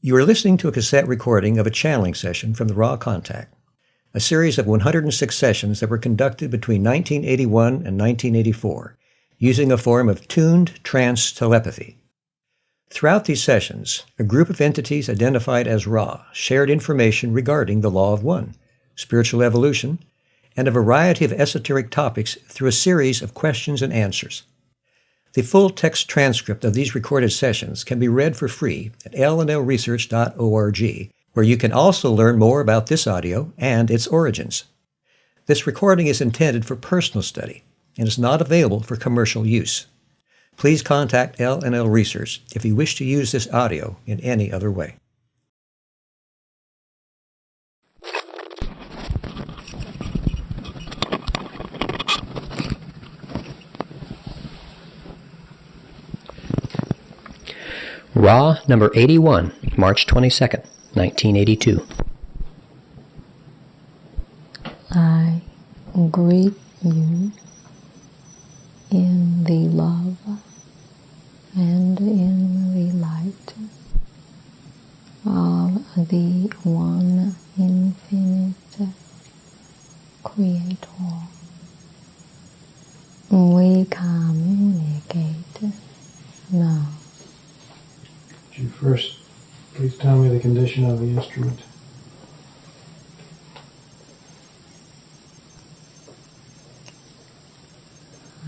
You are listening to a cassette recording of a channeling session from the Raw Contact, a series of 106 sessions that were conducted between 1981 and 1984, using a form of tuned trance telepathy. Throughout these sessions, a group of entities identified as Ra shared information regarding the Law of One, spiritual evolution, and a variety of esoteric topics through a series of questions and answers. The full text transcript of these recorded sessions can be read for free at lnlresearch.org, where you can also learn more about this audio and its origins. This recording is intended for personal study and is not available for commercial use. Please contact LNL Research if you wish to use this audio in any other way. Raw number 81, March 22nd, 1982. I greet you in the love and in the light of the one infinite Creator. We communicate now. Could you first please tell me the condition of the instrument?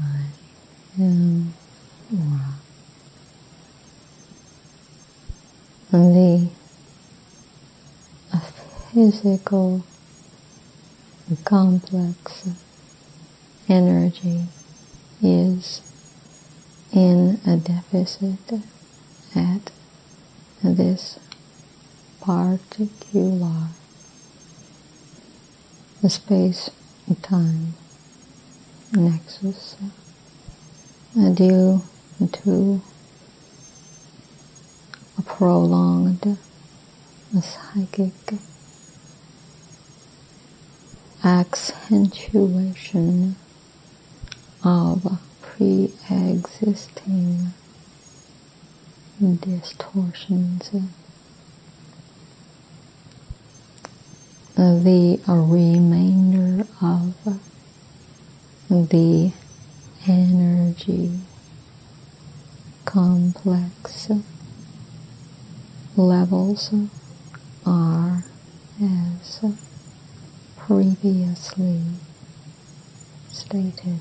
I am Ra. The physical complex energy is in a deficit at this particular space-time nexus due to a prolonged psychic accentuation of pre-existing distortions. The remainder of the energy complex levels are as previously stated.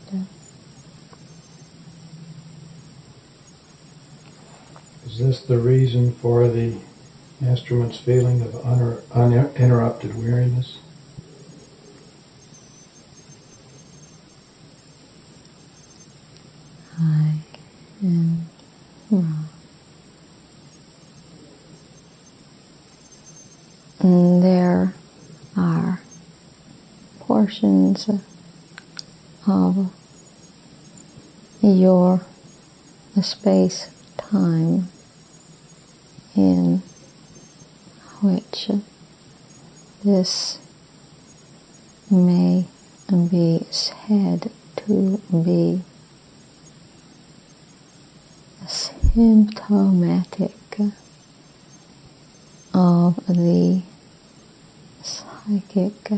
Is this the reason for the instrument's feeling of uninterrupted weariness? I am Ra. And there are portions of your space-time in which this may be said to be symptomatic of the psychic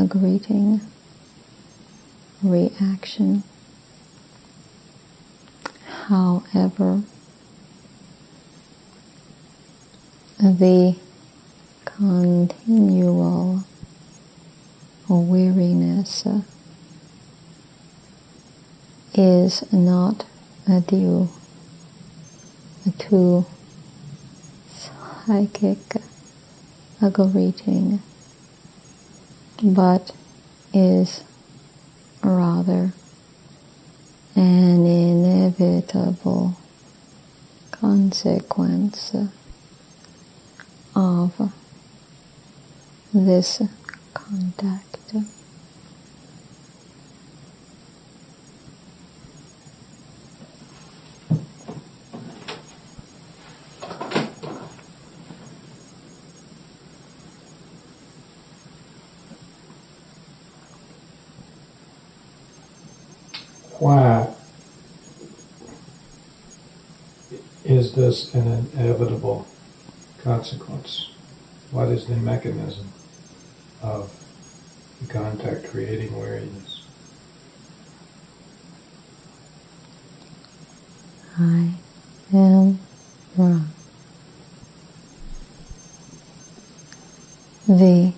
greeting reaction. However, the continual weariness is not due to psychic greeting, but is rather an inevitable consequence of this contact. Why is this an inevitable consequence? What is the mechanism of the contact creating weariness? I am Ra. The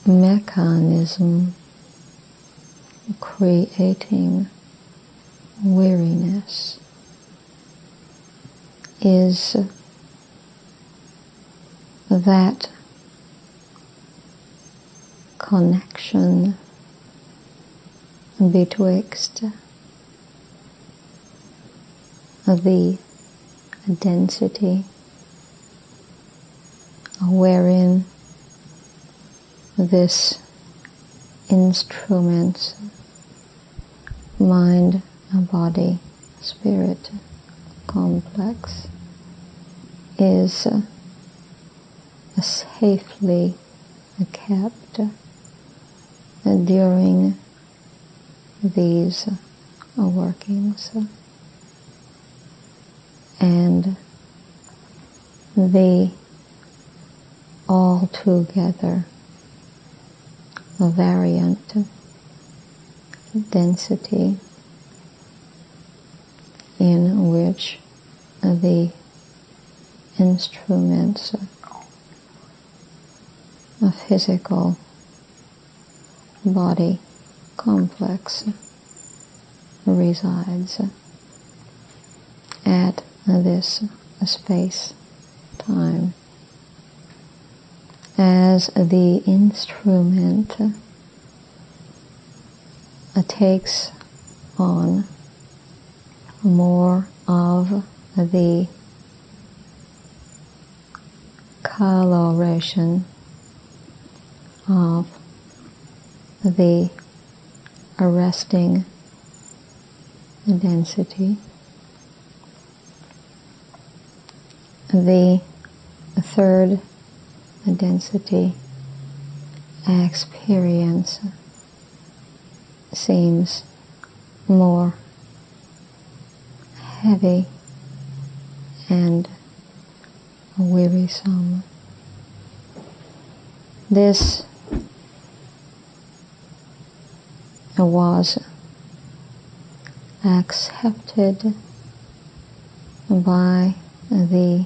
mechanism creating weariness is that connection betwixt the density wherein this instrument's mind, body, spirit complex is safely kept during these workings, and the altogether variant density in which the instruments physical body complex resides at this space-time, as the instrument takes on more of the coloration of the arresting density. The third density experience seems more heavy and wearisome. This was accepted by the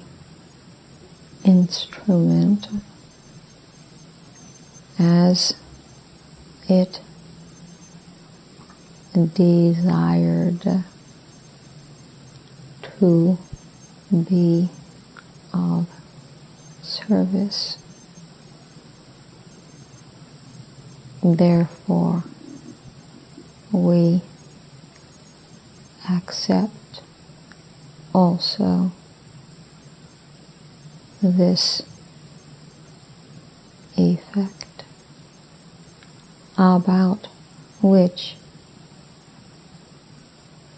instrument as it desired to be of service. Therefore, we accept also this effect, about which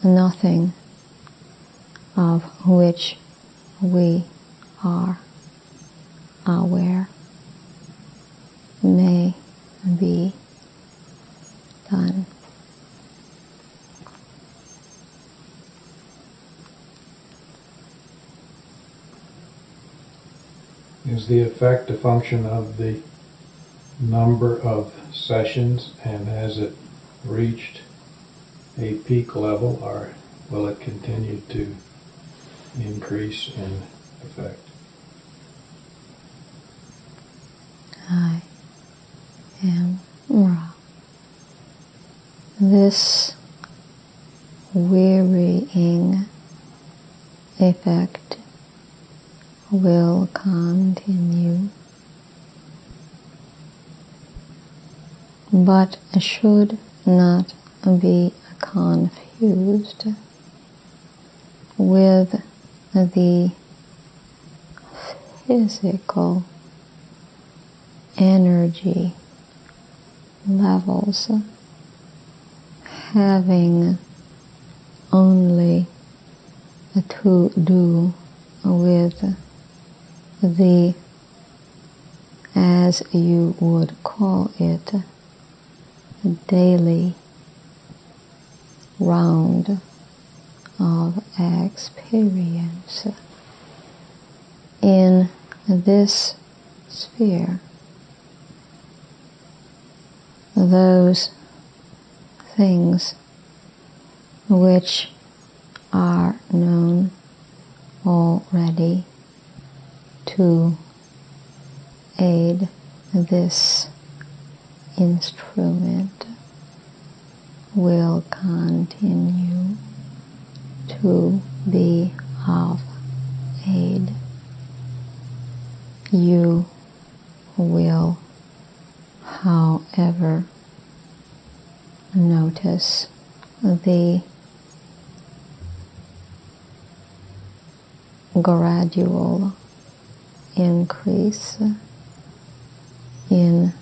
nothing of which we are aware may be done. Is the effect a function of the number of sessions, and has it reached a peak level, or will it continue to increase in effect? I am Ra. This wearying effect will continue, but should not be confused with the physical energy levels having only to do with the, as you would call it, daily round of experience. in this sphere, those things which are known already to aid this instrument will continue to be of aid. You will, however, notice the gradual increase in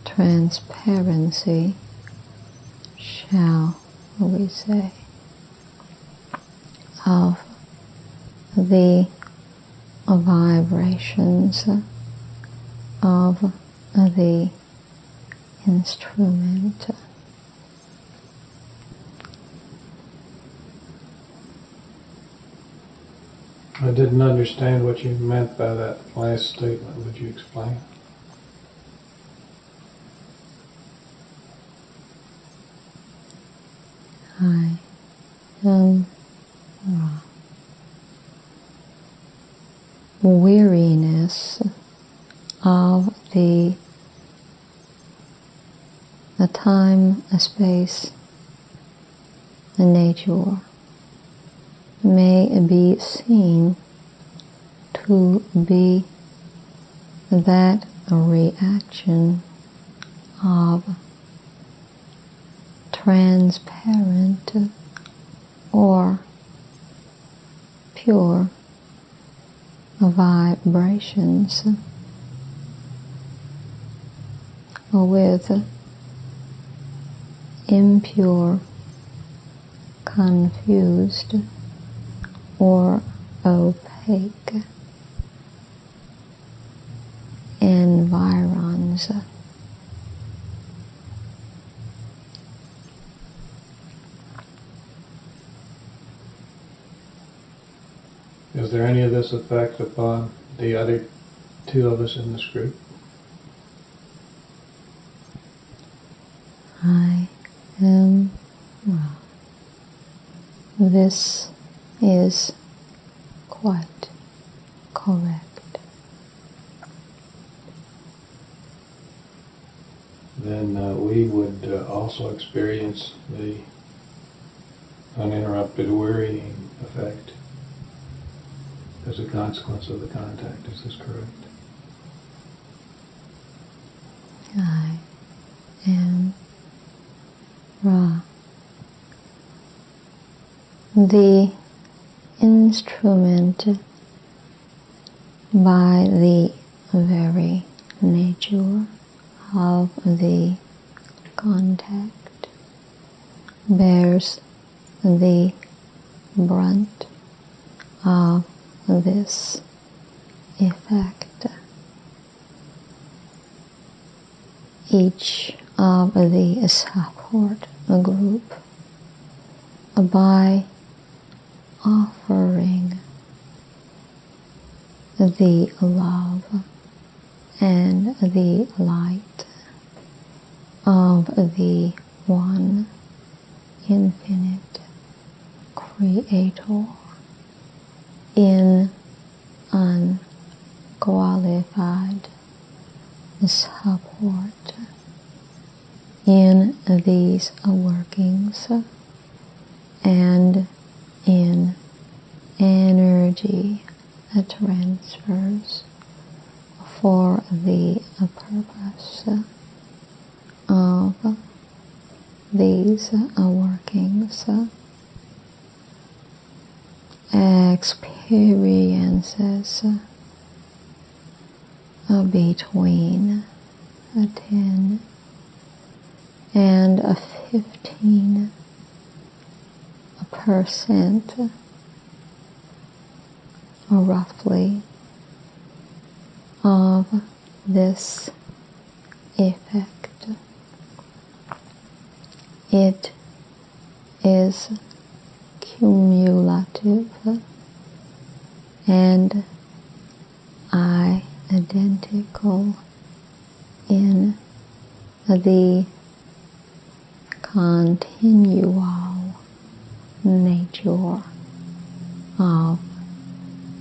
transparency, shall we say, of the vibrations of the instrument. I didn't understand what you meant by that last statement. Would you explain? I am Ra. Weariness of the time, space, and nature may be seen to be that reaction of transparent or pure vibrations with impure, confused, or opaque environs. Is there any of this effect upon the other two of us in this group? I am Ra. This is quite correct. Then we would also experience the uninterrupted wearying effect as a consequence of the contact. Is this correct? I am Ra. The instrument, by the very nature of the contact, bears the brunt of this effect. Each of the support group, by offering the love and the light of the one infinite creator in unqualified support in these workings and in energy transfers for the purpose of these workings. Experiences between 10 and 15% roughly of this effect. It is cumulative and identical in the continual nature of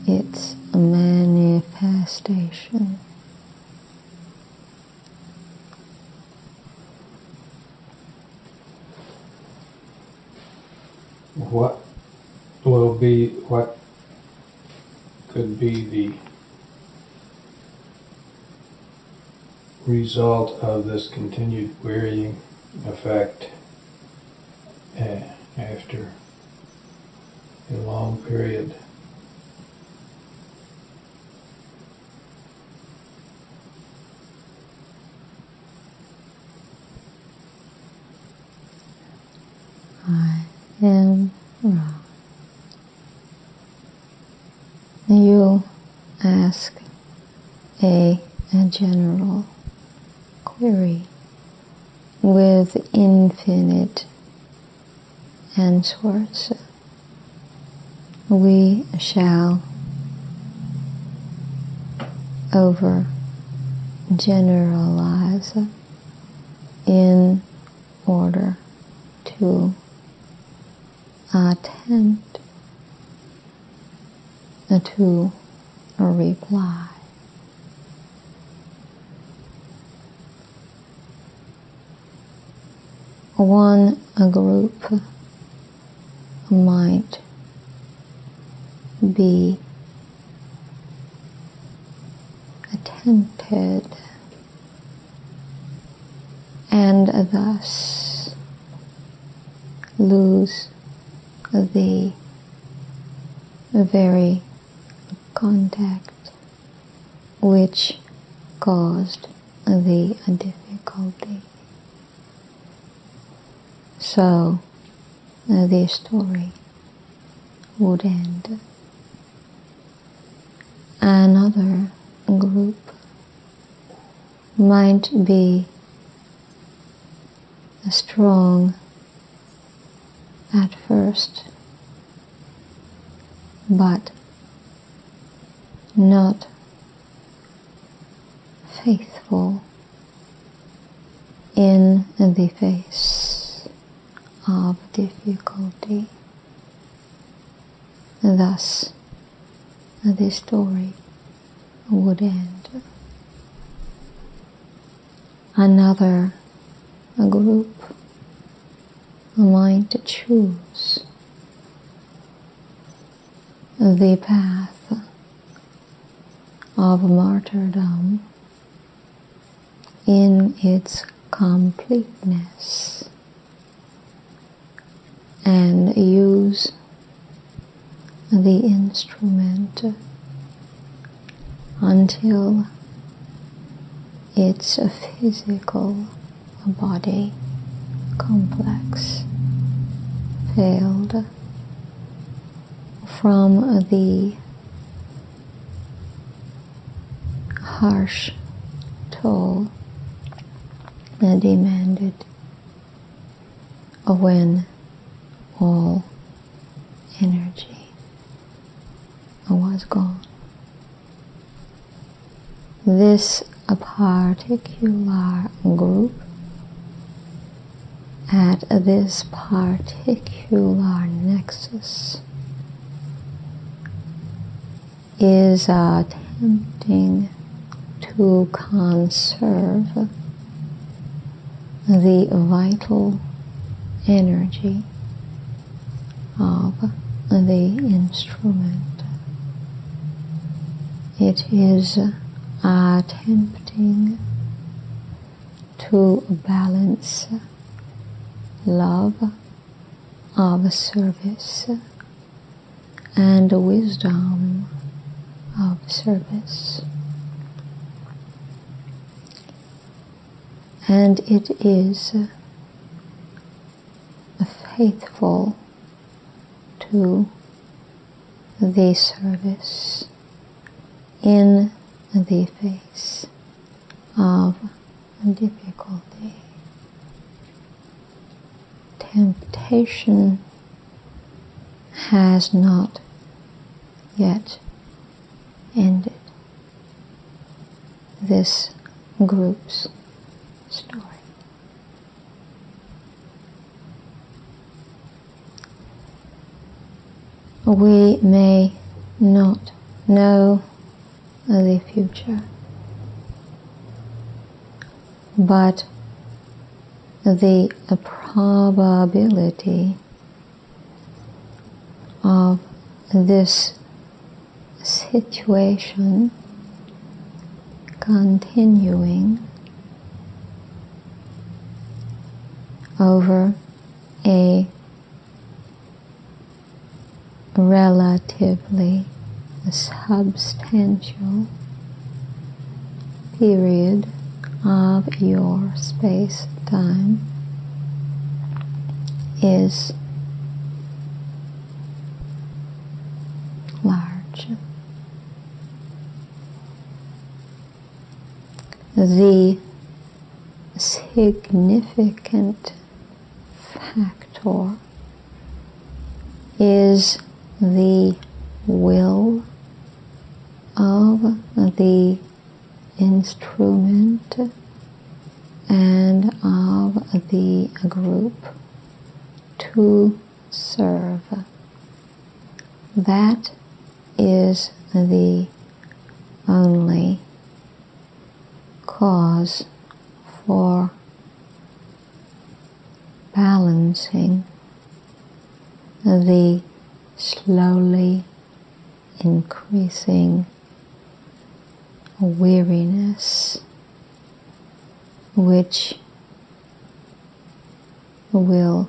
its manifestation. What could be the result of this continued wearying effect after a long period? I am Ra. You ask a general query with infinite answers. We shall overgeneralize in order to attempt to reply. One group might be tempted and thus lose the very contact which caused the difficulty. So the story would end. Another group might be strong at first, but not faithful in the face of difficulty. Thus, the story would end. Another group might choose the path of martyrdom in its completeness and use the instrument until its physical body complex failed from the harsh toll demanded when all energy was gone. This particular group at this particular nexus is attempting to conserve the vital energy of the instrument. It is attempting to balance love of service and wisdom of service. And it is faithful to the service in the face of difficulty. Temptation has not yet ended. this group's story. We may not know the future, but the probability of this situation continuing over a relatively substantial period of your space-time is large. The significant factor is the will of the instrument and of the group to serve. That is the only cause for balancing the slowly increasing weariness which will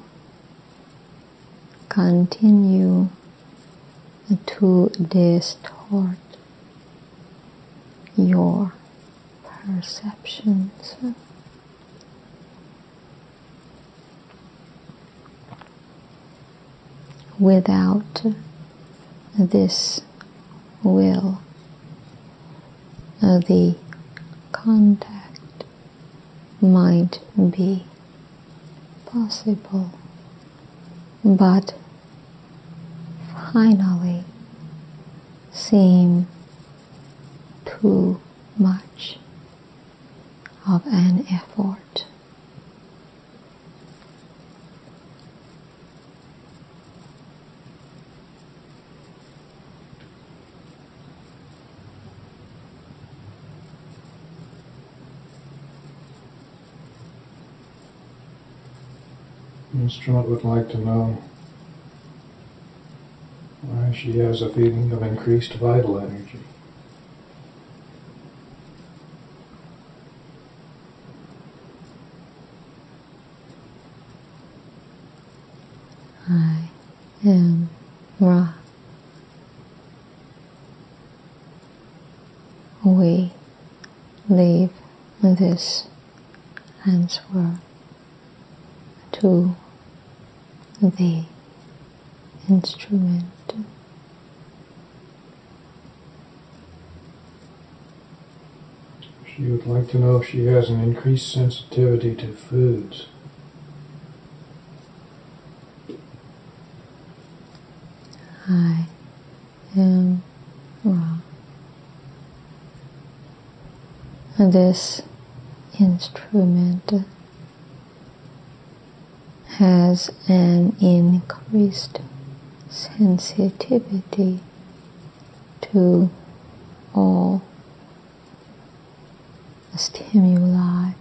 continue to distort your perceptions. Without this will, the contact might be possible, but finally seem too much of an effort. The instrument would like to know why she has a feeling of increased vital energy. I am Ra. We leave this answer to the instrument. She would like to know if she has an increased sensitivity to foods. I am Ra. This instrument has an increased sensitivity to all stimuli.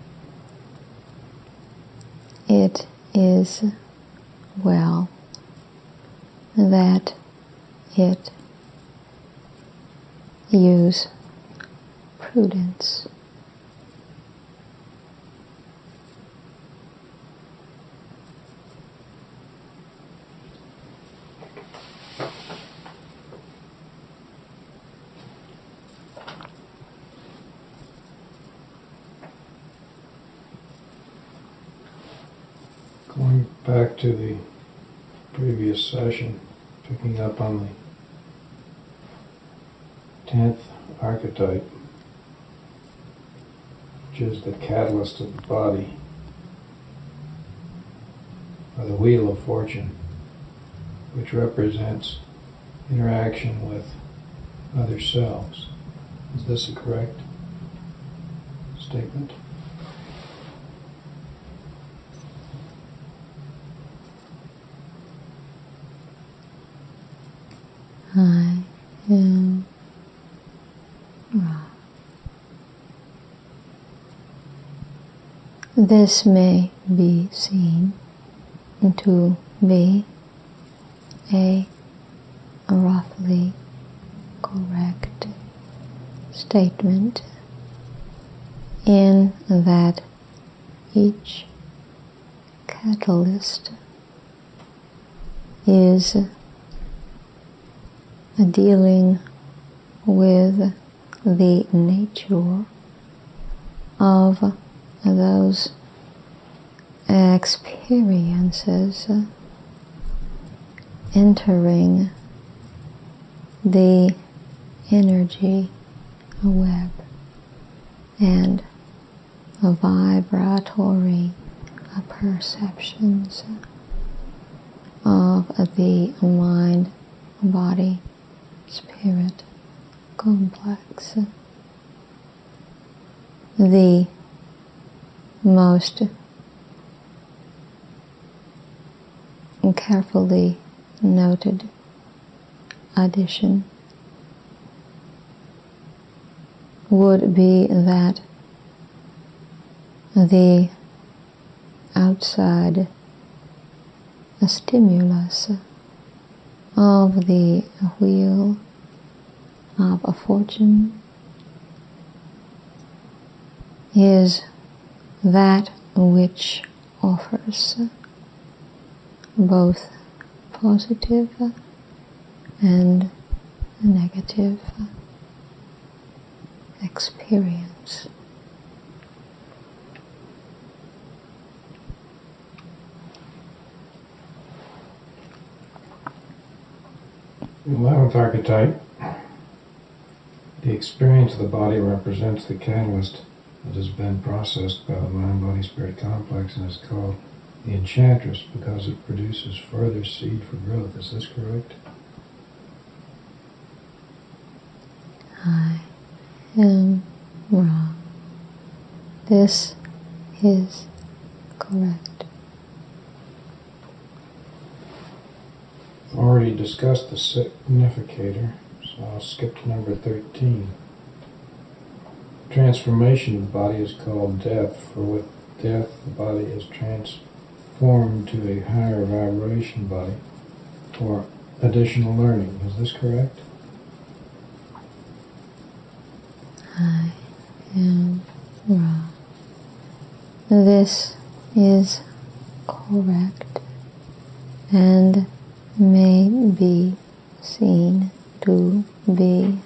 It is well that it use prudence. Going back to the previous session, picking up on the 10th archetype, which is the catalyst of the body, or the wheel of fortune, which represents interaction with other selves. Is this correct? statement. I am Ra. This may be seen to be a roughly correct statement in that each catalyst is dealing with the nature of those experiences entering the energy web and vibratory perceptions of the mind, body, spirit complex. The most carefully noted addition would be that the outside stimulus of the wheel of a fortune is that which offers both positive and negative experience. The 11th archetype, the experience of the body represents the catalyst that has been processed by the mind-body-spirit complex and is called the enchantress because it produces further seed for growth. Is this correct? I am wrong. This is correct. I've already discussed the significator, so I'll skip to number 13. Transformation of the body is called death, for with death the body is transformed to a higher vibration body for additional learning. Is this correct? I am wrong. This is correct and may be seen to be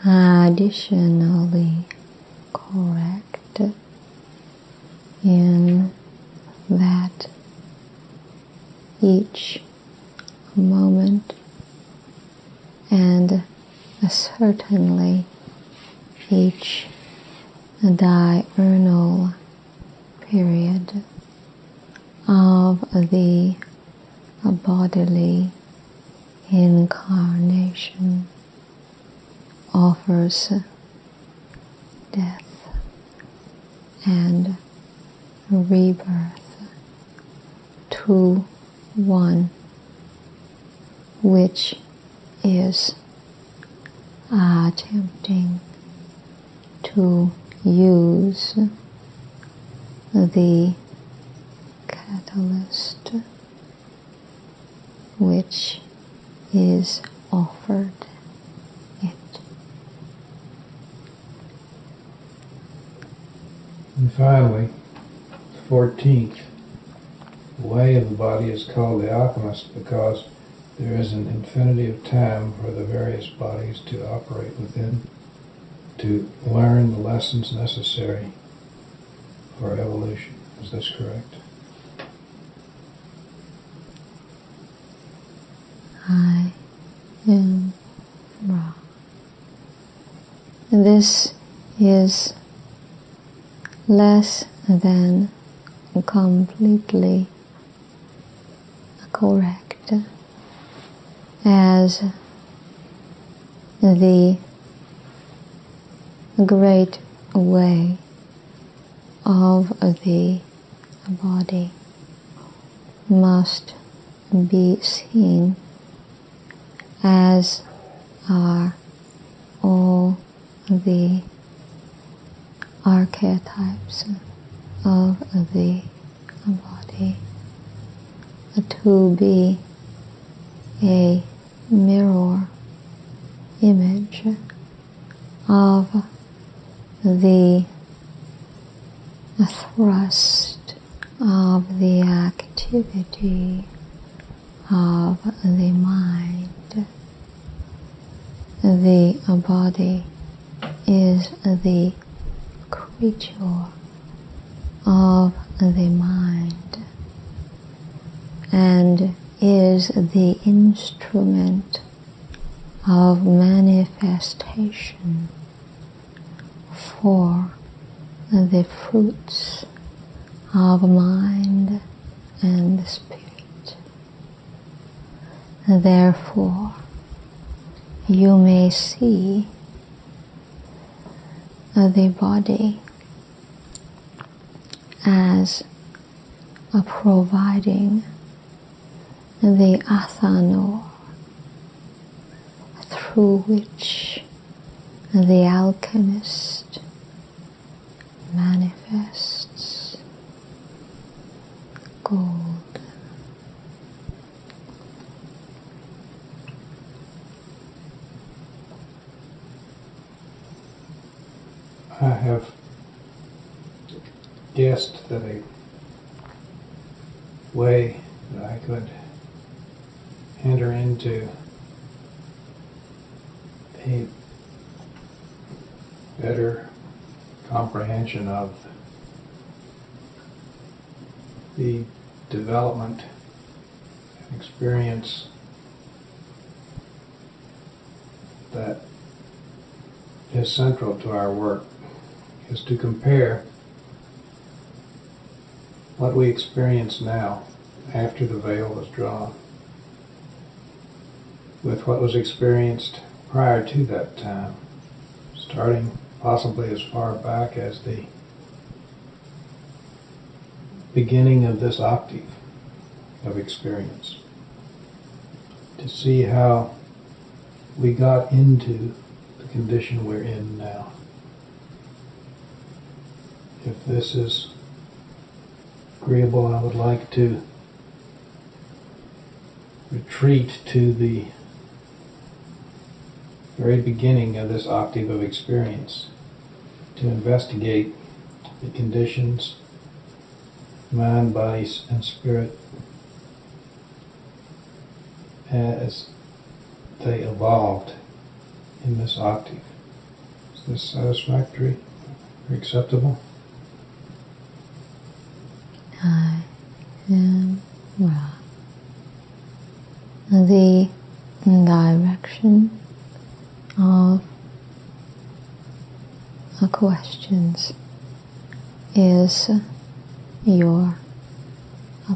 additionally correct in that each moment and certainly each diurnal period of the bodily incarnation offers death and rebirth to one which is attempting to use the catalyst which is offered it. And finally, the 14th, the way of the body is called the alchemist because there is an infinity of time for the various bodies to operate within to learn the lessons necessary for evolution. Is this correct? I am wrong. This is less than completely correct, as the great way of the body must be seen as are all the archetypes of the body, to be a mirror image of the thrust of the activity of the mind. The body is the creature of the mind and is the instrument of manifestation for the fruits of mind and spirit. Therefore, you may see the body as providing the athanor through which the alchemist manifests gold. I have guessed that a way that I could enter into a better comprehension of the development and experience that is central to our work is to compare what we experience now after the veil was drawn with what was experienced prior to that time, starting possibly as far back as the beginning of this octave of experience, to see how we got into the condition we're in now. If this is agreeable, I would like to retreat to the very beginning of this octave of experience to investigate the conditions, mind, body, and spirit as they evolved in this octave. Is this satisfactory or acceptable? I am Ra. The direction of questions is your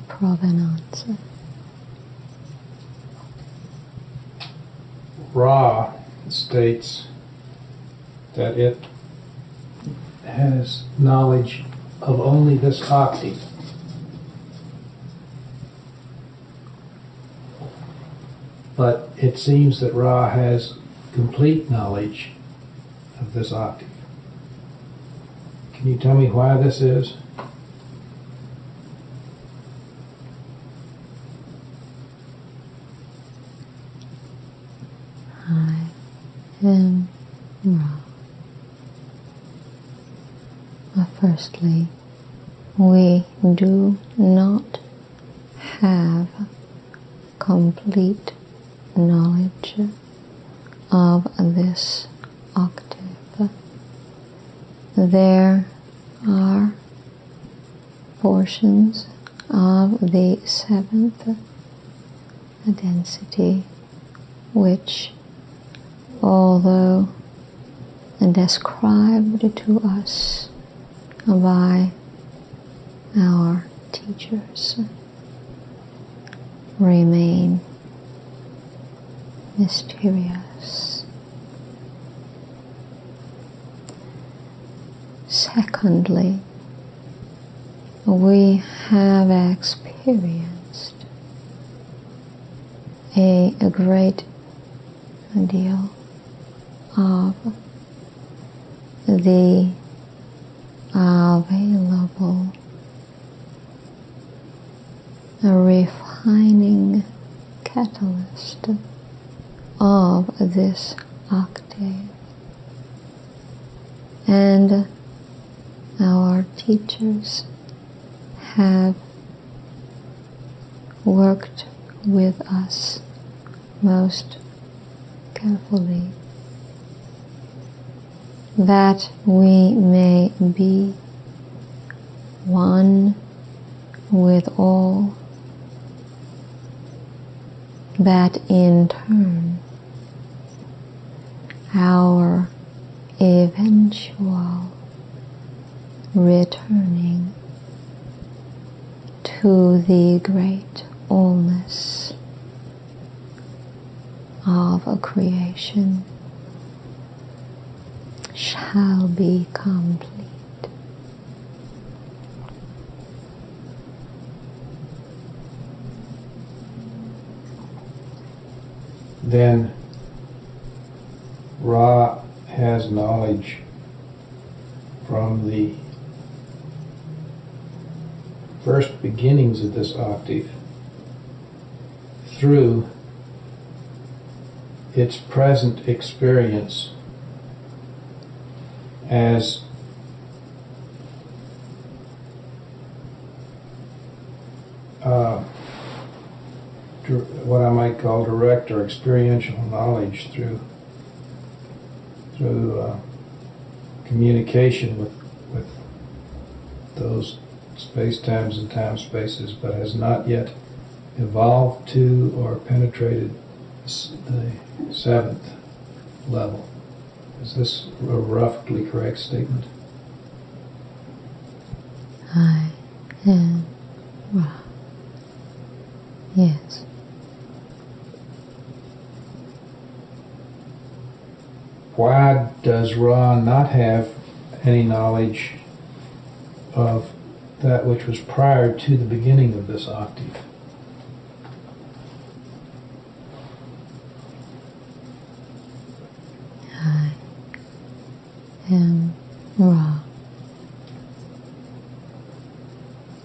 provenance. Ra states that it has knowledge of only this octave. But it seems that Ra has complete knowledge of this octave. Can you tell me why this is? I am Ra. Firstly, we do not have complete knowledge of this octave. There are portions of the seventh density which, although described to us by our teachers, remain mysterious. Secondly, we have experienced a great deal of the available refining catalyst of this octave, and our teachers have worked with us most carefully that we may be one with all, that in turn our eventual returning to the great allness of a creation shall be complete. Then Ra has knowledge from the first beginnings of this octave through its present experience as what I might call direct or experiential knowledge through communication with those space-times and time-spaces, but has not yet evolved to or penetrated the seventh level. Is this a roughly correct statement? I am Ra. Yes. Why does Ra not have any knowledge of that which was prior to the beginning of this octave? I am Ra.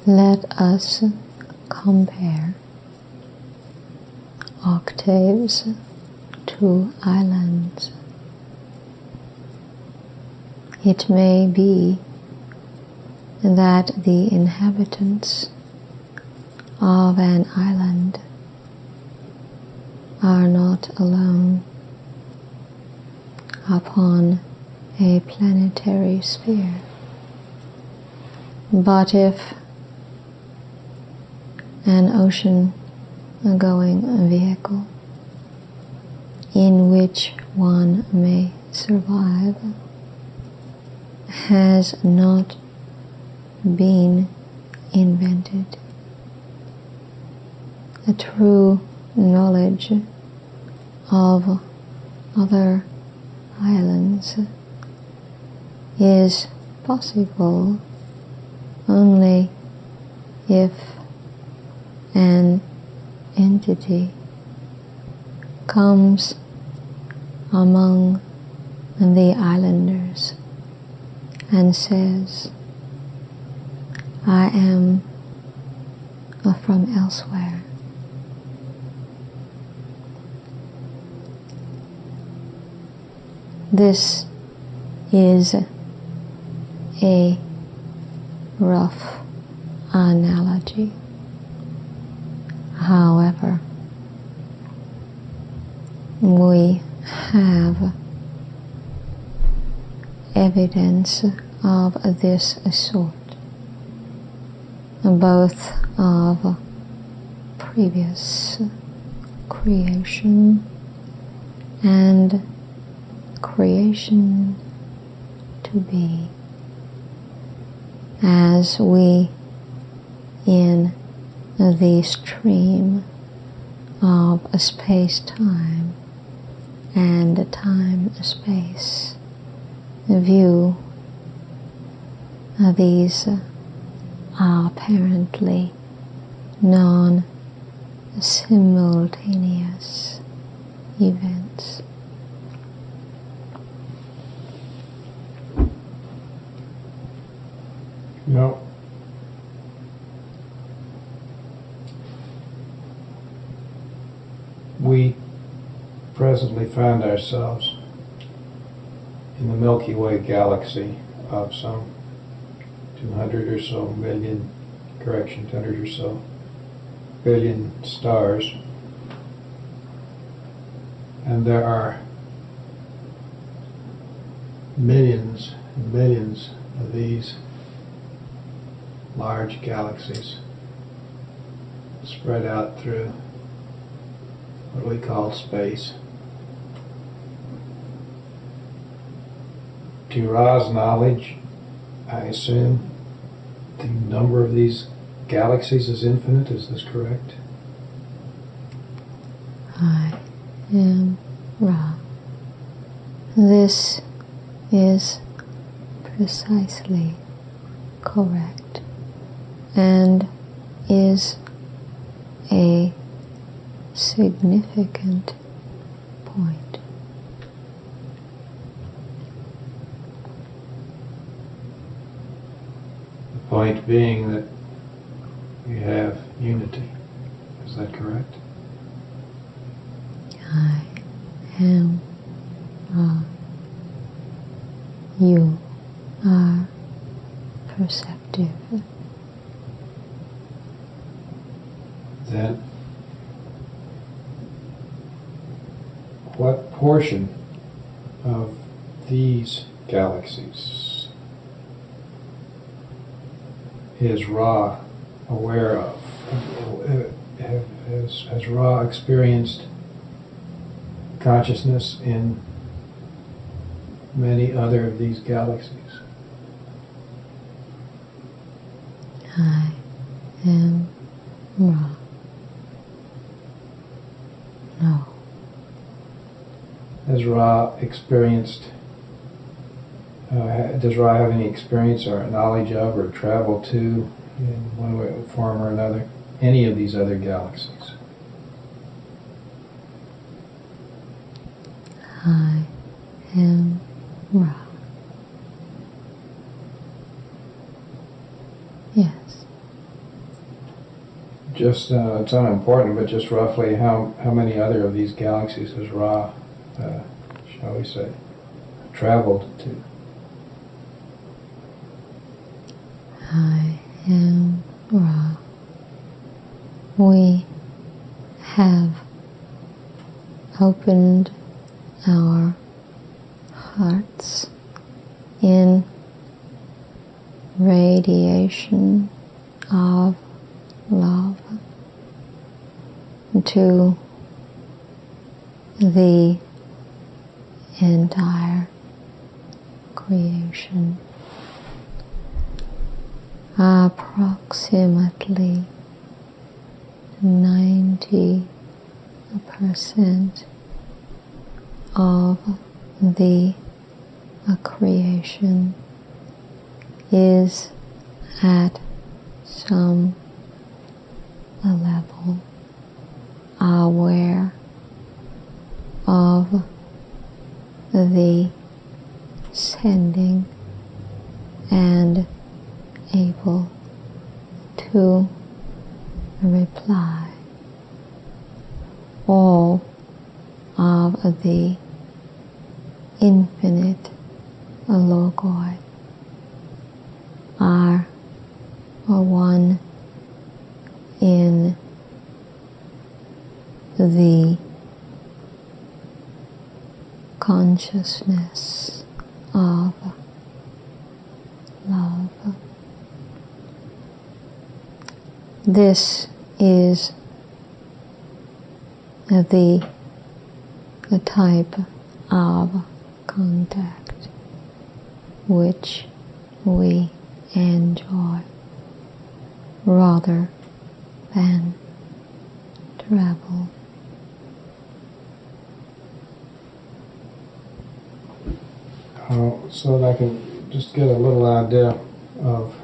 Let us compare octaves to islands. It may be that the inhabitants of an island are not alone upon a planetary sphere, but if an ocean-going vehicle in which one may survive has not been invented, a true knowledge of other islands is possible only if an entity comes among the islanders and says, I am from elsewhere. This is a rough analogy. However, we have evidence of this sort, both of previous creation and creation to be, as we in the stream of space-time and time-space view these are apparently non-simultaneous events. No. We presently find ourselves in the Milky Way galaxy of some 200 or so million, 200 or so billion stars. And there are millions and millions of these large galaxies spread out through what we call space. To Ra's knowledge, I assume the number of these galaxies is infinite. Is this correct? I am Ra. This is precisely correct and is a significant point. The point being that we have unity. Is that correct? I am Ra. You are perceptive. Then what portion of these galaxies is Ra aware of? Has Ra experienced consciousness in many other of these galaxies? I am Ra. No. Has Ra experienced, does Ra have any experience or knowledge of or travel to, in one way, form or another, any of these other galaxies? I am Ra. Yes. Just, it's unimportant, but just roughly how many other of these galaxies has Ra, shall we say, traveled to? I am Ra. We have opened our hearts in radiation of love to the entire creation. Approximately 90% of the creation is at some level aware of the sending and able to reply. All of the infinite Logoi are one in the consciousness of love. This is the type of contact which we enjoy rather than travel. So that I can just get a little idea of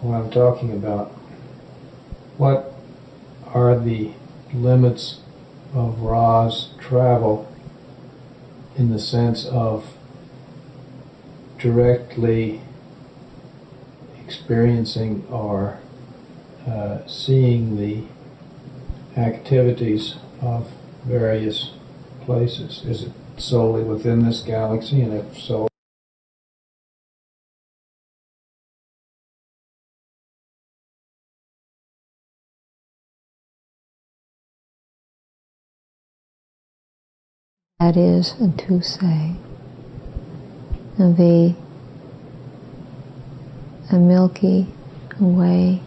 what I'm talking about. What are the limits of Ra's travel in the sense of directly experiencing or seeing the activities of various places? Is it solely within this galaxy, and if so, that is to say, the Milky Way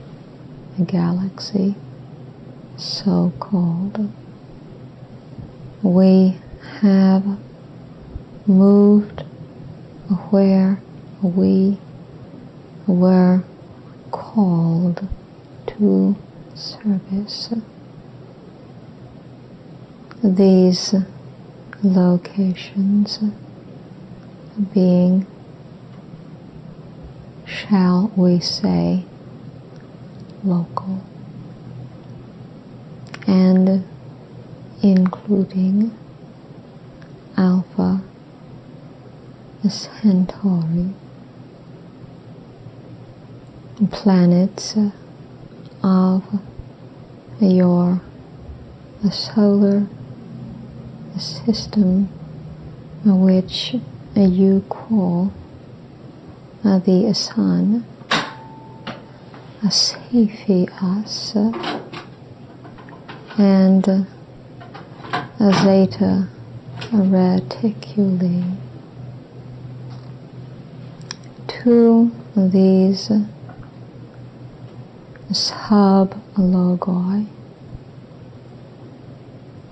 galaxy, so-called, we have moved where we were called to service. These locations being, shall we say, local, and including Alpha Centauri, planets of your solar system, which you call the Sun, Cepheus, and Zeta Reticuli. To these sub-logoi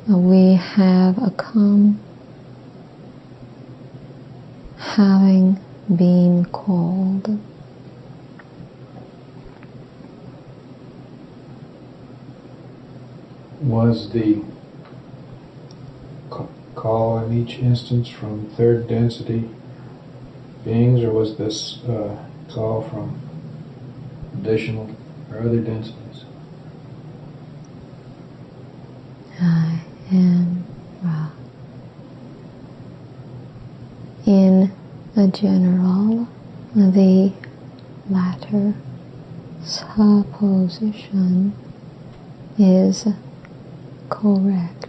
we have come, having been called. Was the call in each instance from third density beings, or was this call from additional or other densities? I am Ra. In general, the latter supposition is correct.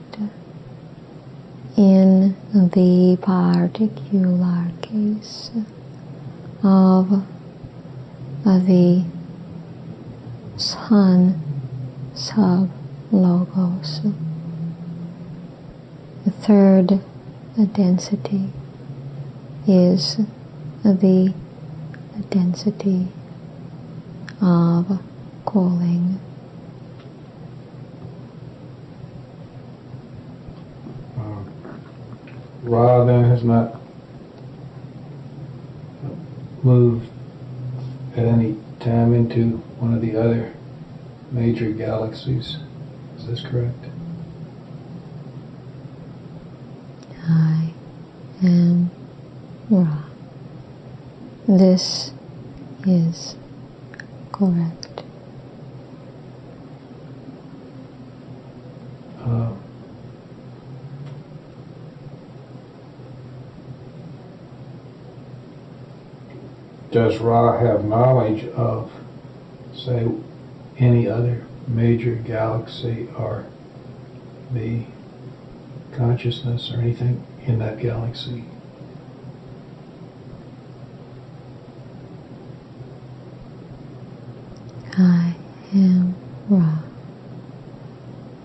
In the particular case of the Sun sub-logos, the third density is the density of calling. Ra then has not moved at any time into one of the other major galaxies. Is this correct? I am Ra. This is correct. Does Ra have knowledge of, say, any other major galaxy or the consciousness or anything in that galaxy? I am Ra.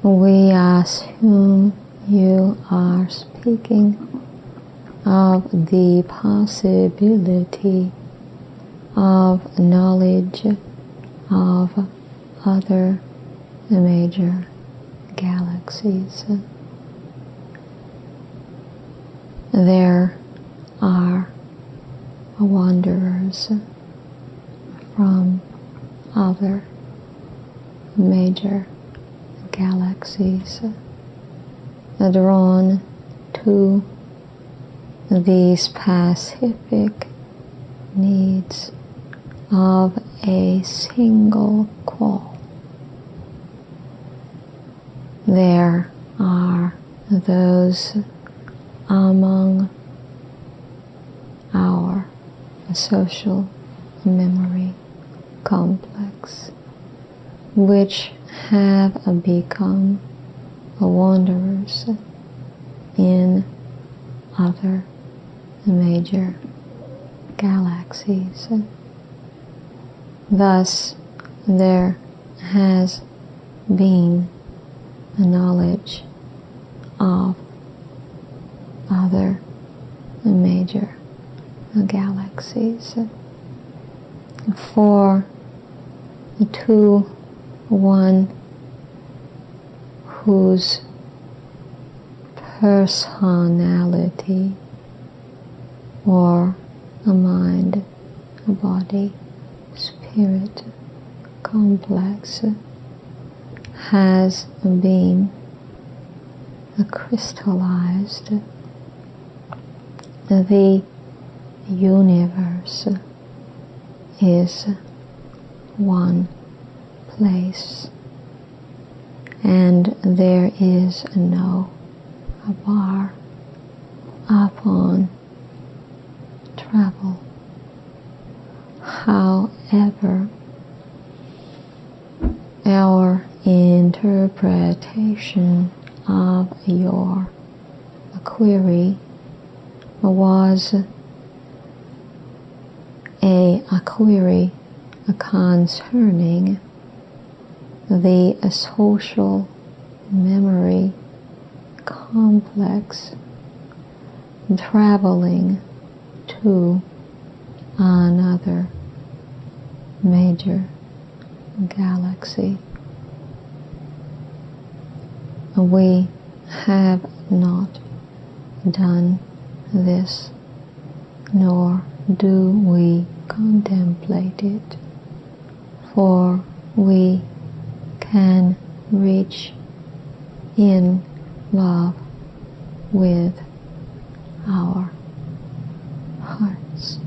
We assume you are speaking of the possibility of knowledge of other major galaxies. There are wanderers from other major galaxies drawn to the specific needs of a single call. There are those among our social memory complex which have become wanderers in other major galaxies. Thus, there has been a knowledge of other major galaxies. For one whose personality or a mind, a body, spirit complex has been crystallized, the universe is one place, and there is no bar upon travel. However, our interpretation of your query was a query concerning the social memory complex traveling to another major galaxy. We have not done this, nor do we contemplate it, for we can reach in love with our hearts.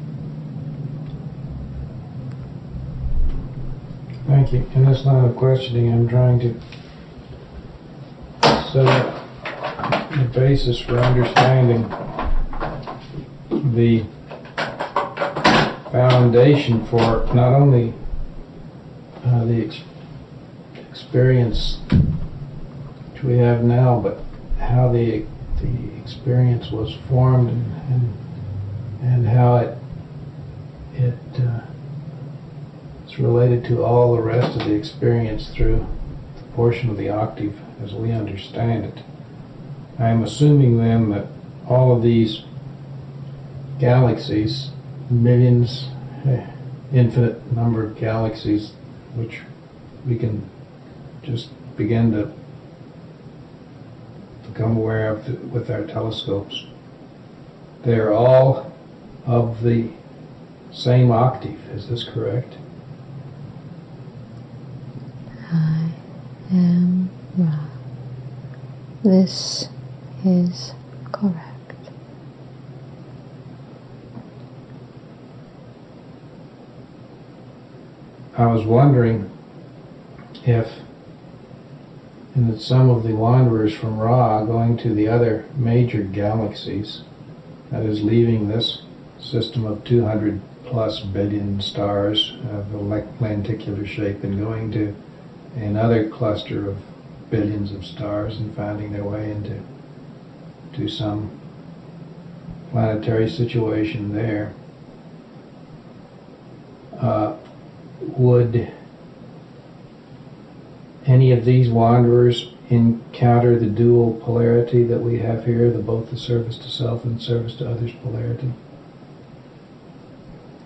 Thank you. In this line of questioning, I'm trying to set up the basis for understanding the foundation for not only the experience which we have now, but how the experience was formed and how it's related to all the rest of the experience through the portion of the octave as we understand it. I'm assuming then that all of these galaxies, millions, infinite number of galaxies, which we can just begin to become aware of with our telescopes, they're all of the same octave. Is this correct? I am Ra. This is correct. I was wondering if in that some of the wanderers from Ra going to the other major galaxies, that is leaving this system of 200 plus billion stars of a lenticular shape and going to another cluster of billions of stars and finding their way into some planetary situation there, would any of these wanderers encounter the dual polarity that we have here, both the service to self and service to others polarity?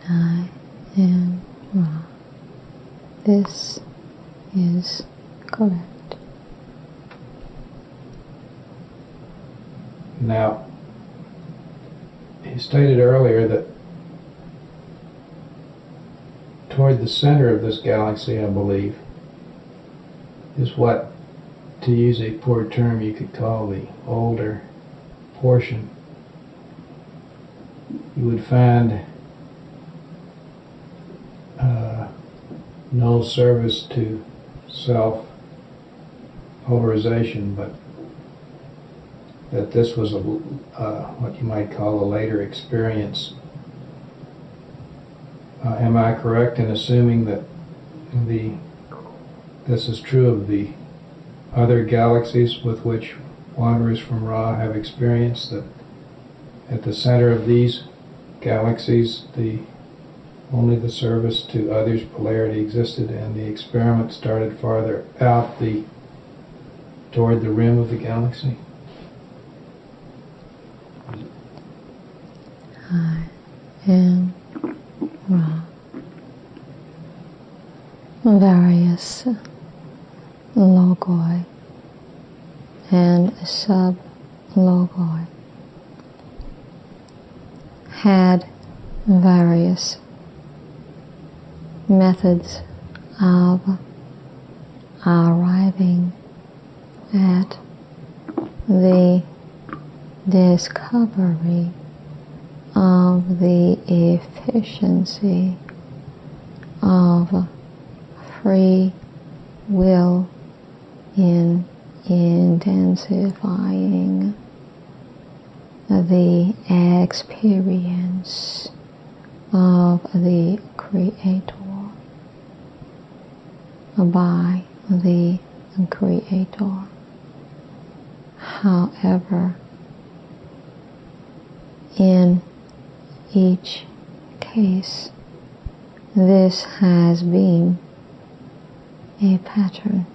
I am Ra. This is correct. Now, he stated earlier that toward the center of this galaxy, I believe, is what, to use a poor term, you could call the older portion. You would find no service to self-polarization, but that this was what you might call a later experience. Am I correct in assuming that this is true of the other galaxies with which wanderers from Ra have experienced, that at the center of these galaxies only the service to others polarity existed, and the experiment started farther out toward the rim of the galaxy? I am Ra. Various Logoi and sub-Logoi had various methods of arriving at the discovery of the efficiency of free will in intensifying the experience of the Creator by the Creator. However, in each case, this has been a pattern.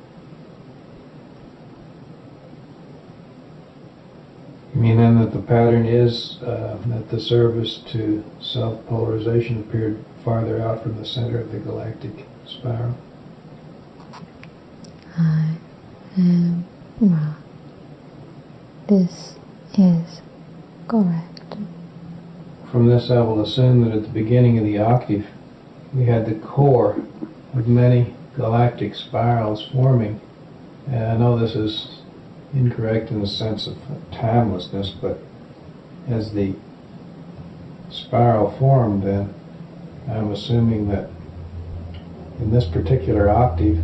You mean then that the pattern is that the service to self-polarization appeared farther out from the center of the galactic spiral? I am Ra. This is correct. From this, I will assume that at the beginning of the octave, we had the core of many galactic spirals forming. And I know this is incorrect in the sense of timelessness, but as the spiral formed, then I'm assuming that in this particular octave,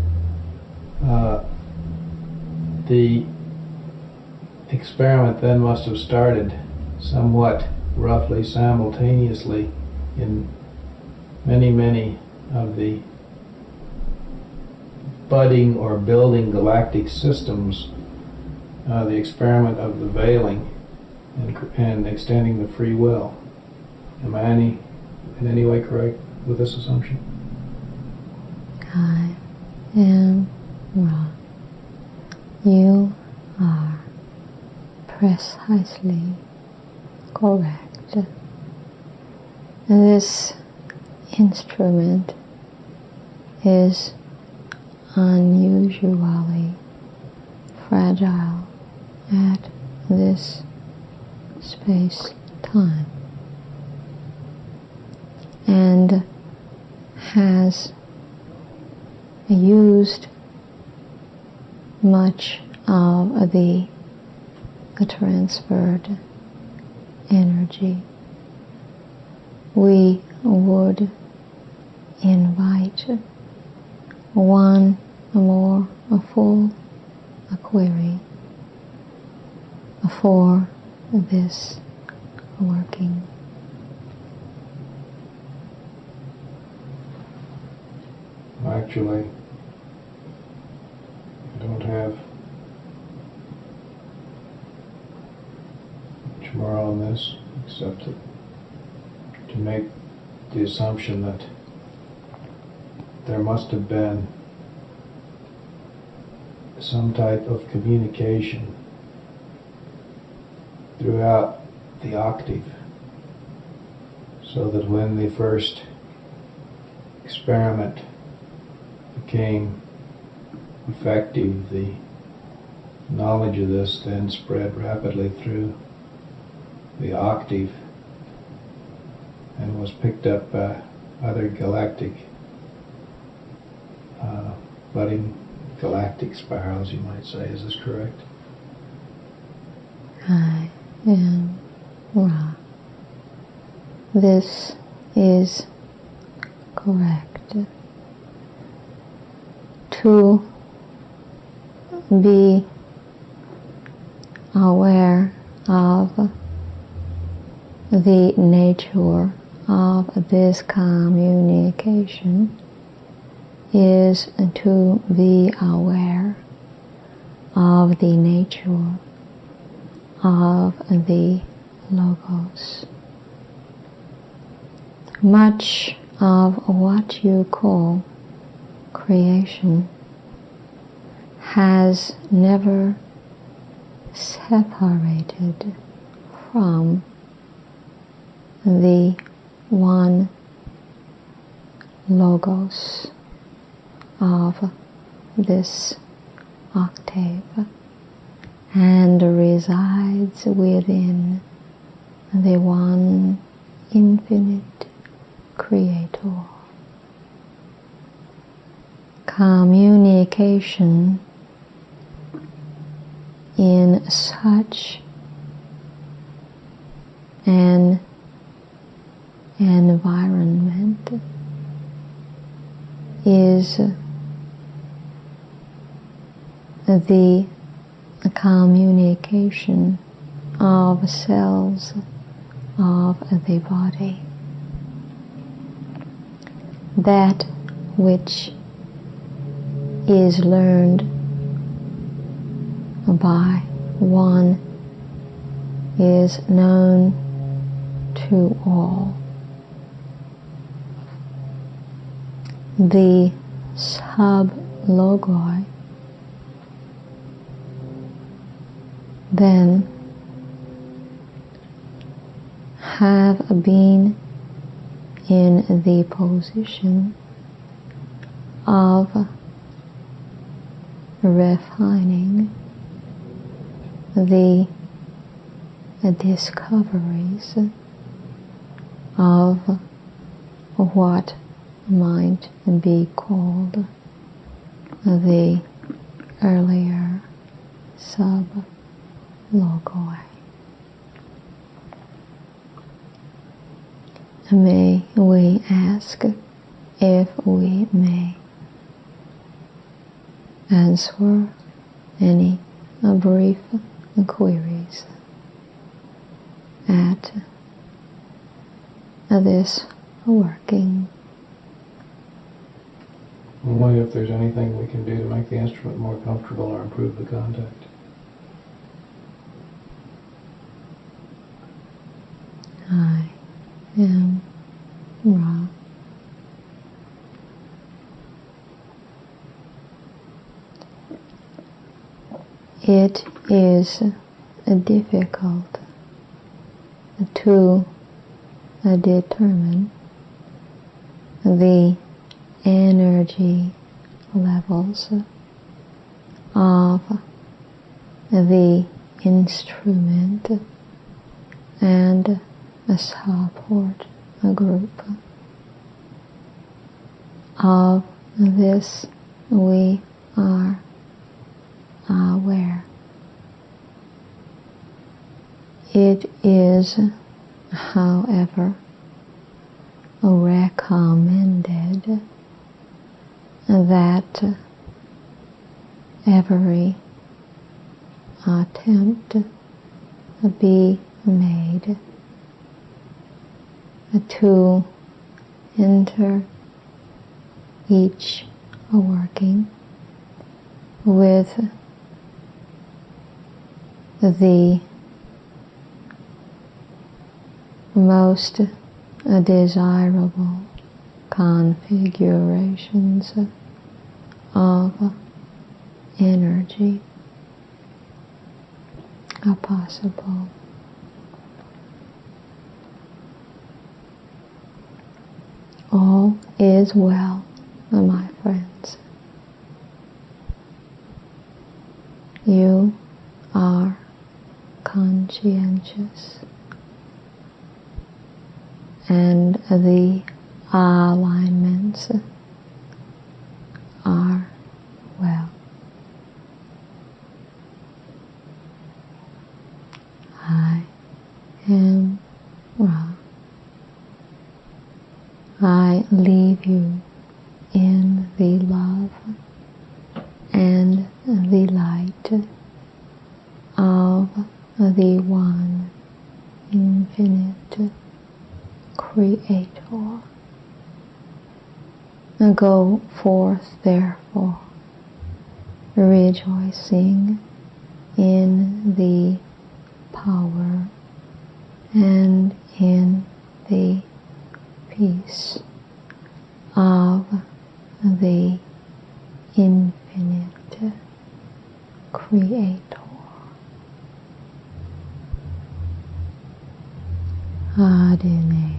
the experiment then must have started somewhat roughly simultaneously in many of the budding or building galactic systems, the experiment of the veiling and extending the free will. Am I in any way correct with this assumption? I am Ra. You are precisely correct. This instrument is unusually fragile at this space-time and has used much of the transferred energy. We would invite one more full query for this working. Actually, I don't have much more on this, except to make the assumption that there must have been some type of communication throughout the octave, so that when the first experiment became effective, the knowledge of this then spread rapidly through the octave and was picked up by other galactic, budding galactic spirals, you might say. Is this correct? I am Ra. This is correct. to be aware of the nature of this communication is to be aware of the nature of the Logos. Much of what you call creation has never separated from the one Logos of this octave and resides within the one infinite Creator. Communication in such an environment is the communication of cells of the body. That which is learned by one is known to all. The sub-logoi then have been in the position of refining the discoveries of what might be called the earlier sub-logoi. May we ask, if we may, answer any brief queries at this working. Only if there's anything we can do to make the instrument more comfortable or improve the contact. I am Ra. It is difficult to determine the energy levels of the instrument and a support group. Of this we are aware. It is, however, recommended that every attempt be made to enter each working with the most desirable configurations of energy are possible. All is well, my friends. You are conscientious, and the alignments are well. I am Ra. I leave you in the love and the light of the one infinite Creator. Go forth, therefore, rejoicing in the power and in the peace of the infinite Creator. Adonai.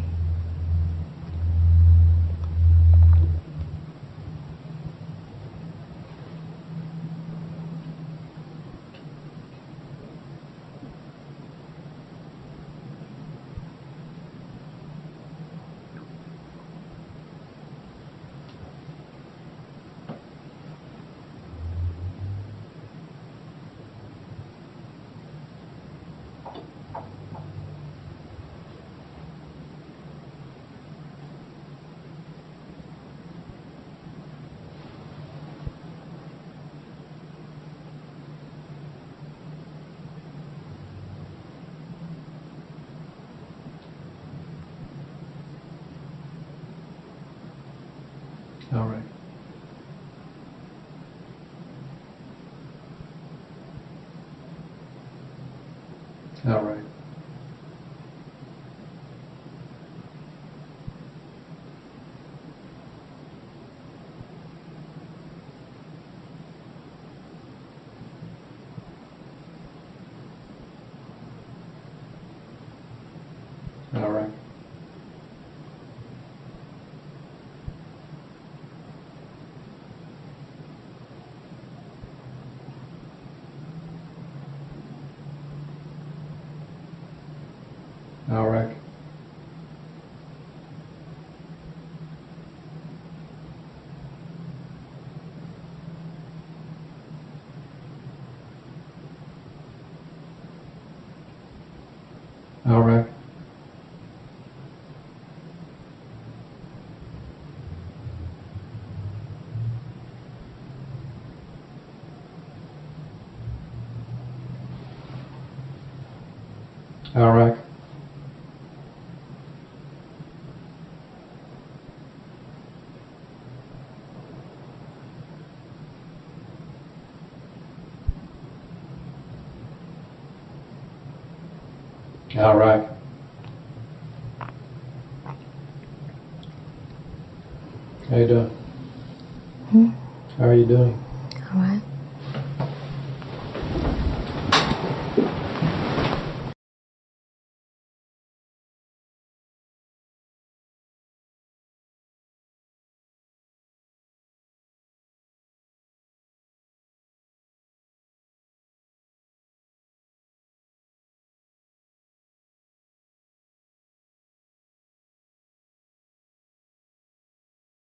All right. All right. All right. All right. All right. All right. All right. How you doing? How are you doing?